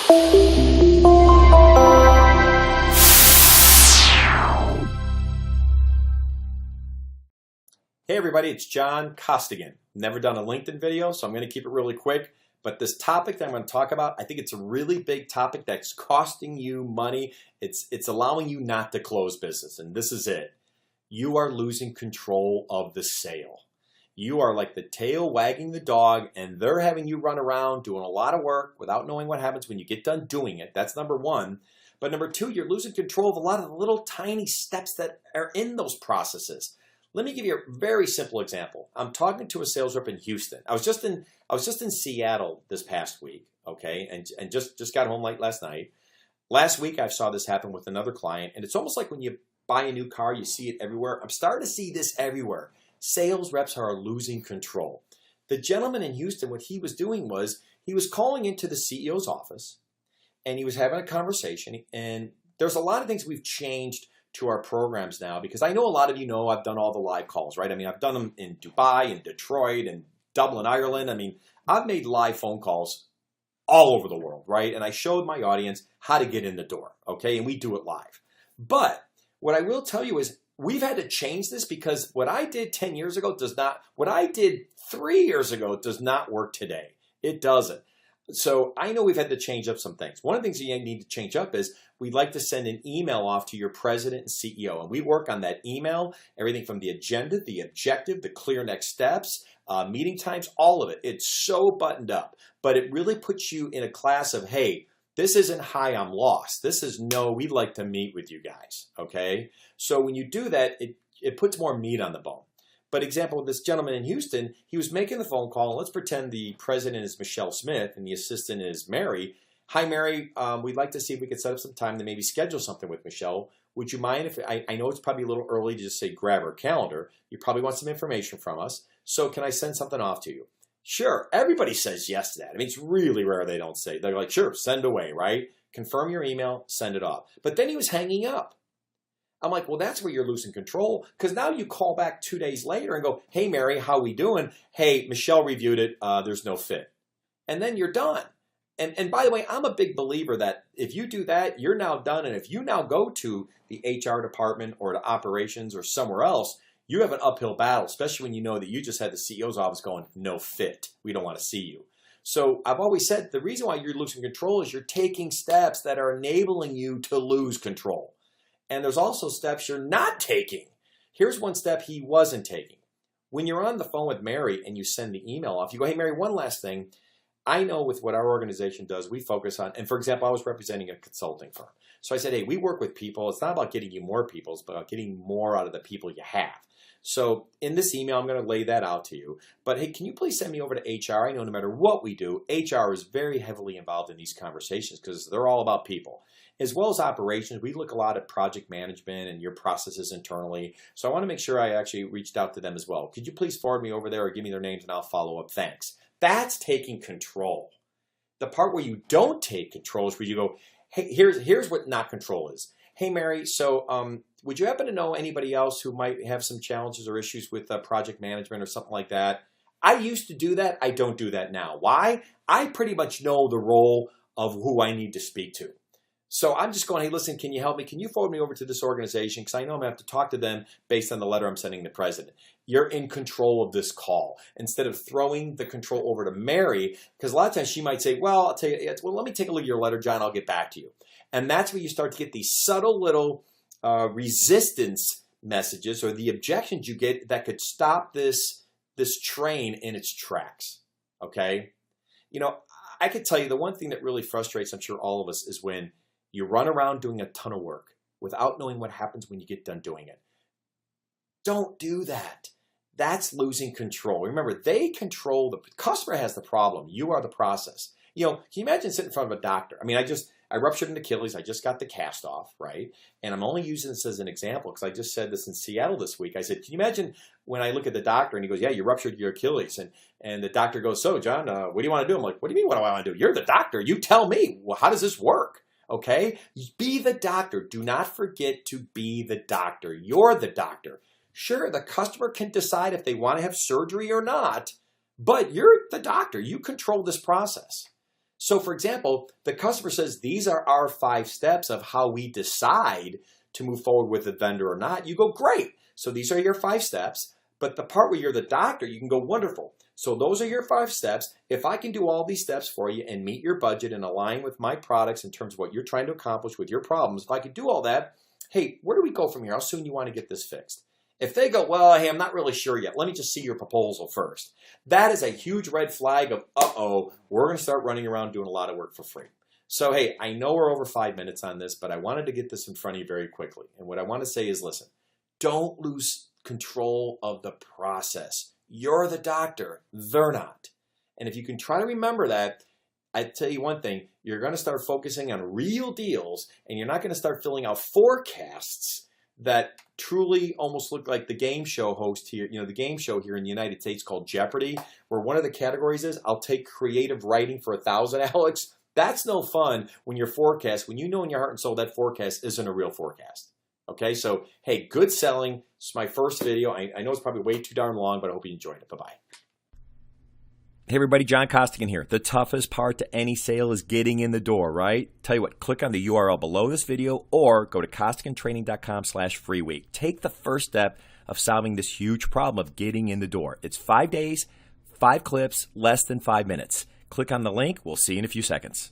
Hey everybody, it's John Costigan. Never done a LinkedIn video, so I'm going to keep it really quick. But this topic that I'm going to talk about, I think it's a really big topic that's costing you money. It's allowing you not to close business, and this is it. You are losing control of the sale. You are like the tail wagging the dog, and they're having you run around doing a lot of work without knowing what happens when you get done doing it. That's number one. But number two, you're losing control of a lot of the little tiny steps that are in those processes. Let me give you a very simple example. I'm talking to a sales rep in Houston. I was just in Seattle this past week, okay, and just got home late last night. Last week I saw this happen with another client, and it's almost like when you buy a new car, you see it everywhere. I'm starting to see this everywhere. Sales reps are losing control. The gentleman in Houston, what he was doing was he was calling into the CEO's office, and he was having a conversation, and there's a lot of things we've changed to our programs now, because I know a lot of you know I've done all the live calls, right? I mean, I've done them in Dubai and Detroit and Dublin, Ireland. I mean, I've made live phone calls all over the world, right? And I showed my audience how to get in the door, okay? And we do it live. But what I will tell you is we've had to change this, because what I did 10 years ago what I did 3 years ago does not work today. It doesn't. So I know we've had to change up some things. One of the things you need to change up is we'd like to send an email off to your president and CEO. And we work on that email, everything from the agenda, the objective, the clear next steps, meeting times, all of it. It's so buttoned up. But it really puts you in a class of, hey, this isn't hi, I'm lost. This is no, we'd like to meet with you guys, okay? So when you do that, it puts more meat on the bone. But example, this gentleman in Houston, he was making the phone call. Let's pretend the president is Michelle Smith and the assistant is Mary. Hi, Mary. We'd like to see if we could set up some time to maybe schedule something with Michelle. Would you mind if I know it's probably a little early to just say grab her calendar. You probably want some information from us. So can I send something off to you? Sure. Everybody says yes to that. I mean, it's really rare they don't say. They're like, sure, send away, right? Confirm your email, send it off. But then he was hanging up. I'm like, well, that's where you're losing control, because now you call back 2 days later and go, hey, Mary, how we doing? Hey, Michelle reviewed it. There's no fit. And then you're done. And by the way, I'm a big believer that if you do that, you're now done. And if you now go to the HR department or to operations or somewhere else, you have an uphill battle, especially when you know that you just had the CEO's office going, no fit. We don't want to see you. So I've always said the reason why you're losing control is you're taking steps that are enabling you to lose control. And there's also steps you're not taking. Here's one step he wasn't taking. When you're on the phone with Mary and you send the email off, you go, hey, Mary, one last thing. I know with what our organization does, we focus on, and for example, I was representing a consulting firm. So I said, hey, we work with people. It's not about getting you more people, it's about getting more out of the people you have. So in this email, I'm going to lay that out to you. But hey, can you please send me over to HR? I know no matter what we do, HR is very heavily involved in these conversations because they're all about people. As well as operations, we look a lot at project management and your processes internally. So I want to make sure I actually reached out to them as well. Could you please forward me over there or give me their names and I'll follow up? Thanks. That's taking control. The part where you don't take control is where you go, hey, here's what not control is. Hey, Mary, so would you happen to know anybody else who might have some challenges or issues with project management or something like that? I used to do that. I don't do that now. Why? I pretty much know the role of who I need to speak to. So I'm just going, hey, listen, can you help me? Can you forward me over to this organization? Because I know I'm going to have to talk to them based on the letter I'm sending the president. You're in control of this call. Instead of throwing the control over to Mary, because a lot of times she might say, well, I'll tell you, well, let me take a look at your letter, John. I'll get back to you. And that's where you start to get these subtle little resistance messages or the objections you get that could stop this train in its tracks, okay? You know, I could tell you the one thing that really frustrates, I'm sure all of us, is when you run around doing a ton of work without knowing what happens when you get done doing it. Don't do that. That's losing control. Remember, they control, the customer has the problem. You are the process. You know, can you imagine sitting in front of a doctor? I mean, I ruptured an Achilles. I just got the cast off, right? And I'm only using this as an example because I just said this in Seattle this week. I said, can you imagine when I look at the doctor and he goes, yeah, you ruptured your Achilles. And the doctor goes, so John, what do you want to do? I'm like, what do you mean what do I want to do? You're the doctor. You tell me. Well, how does this work? Okay? Be the doctor. Do not forget to be the doctor. You're the doctor. Sure, the customer can decide if they want to have surgery or not, but you're the doctor. You control this process. So for example, the customer says, these are our 5 steps of how we decide to move forward with a vendor or not. You go, great. So these are your 5 steps. But the part where you're the doctor, you can go, wonderful. So those are your 5 steps. If I can do all these steps for you and meet your budget and align with my products in terms of what you're trying to accomplish with your problems, if I could do all that, hey, where do we go from here? How soon you want to get this fixed? If they go, well, hey, I'm not really sure yet. Let me just see your proposal first. That is a huge red flag of, uh-oh, we're going to start running around doing a lot of work for free. So, hey, I know we're over 5 minutes on this, but I wanted to get this in front of you very quickly. And what I want to say is, listen, don't lose control of the process. You're the doctor. They're not. And if you can try to remember that, I tell you one thing, you're going to start focusing on real deals, and you're not going to start filling out forecasts that truly almost look like the game show host here, the game show here in the United States called Jeopardy, where one of the categories is, I'll take creative writing for 1,000, Alex. That's no fun when your forecast, when you know in your heart and soul that forecast isn't a real forecast. Okay, so hey, good selling. It's my first video. I know it's probably way too darn long, but I hope you enjoyed it. Bye-bye. Hey everybody, John Costigan here. The toughest part to any sale is getting in the door, right? Tell you what, click on the URL below this video or go to costigantraining.com/free week. Take the first step of solving this huge problem of getting in the door. It's 5 days, 5 clips, less than 5 minutes. Click on the link. We'll see you in a few seconds.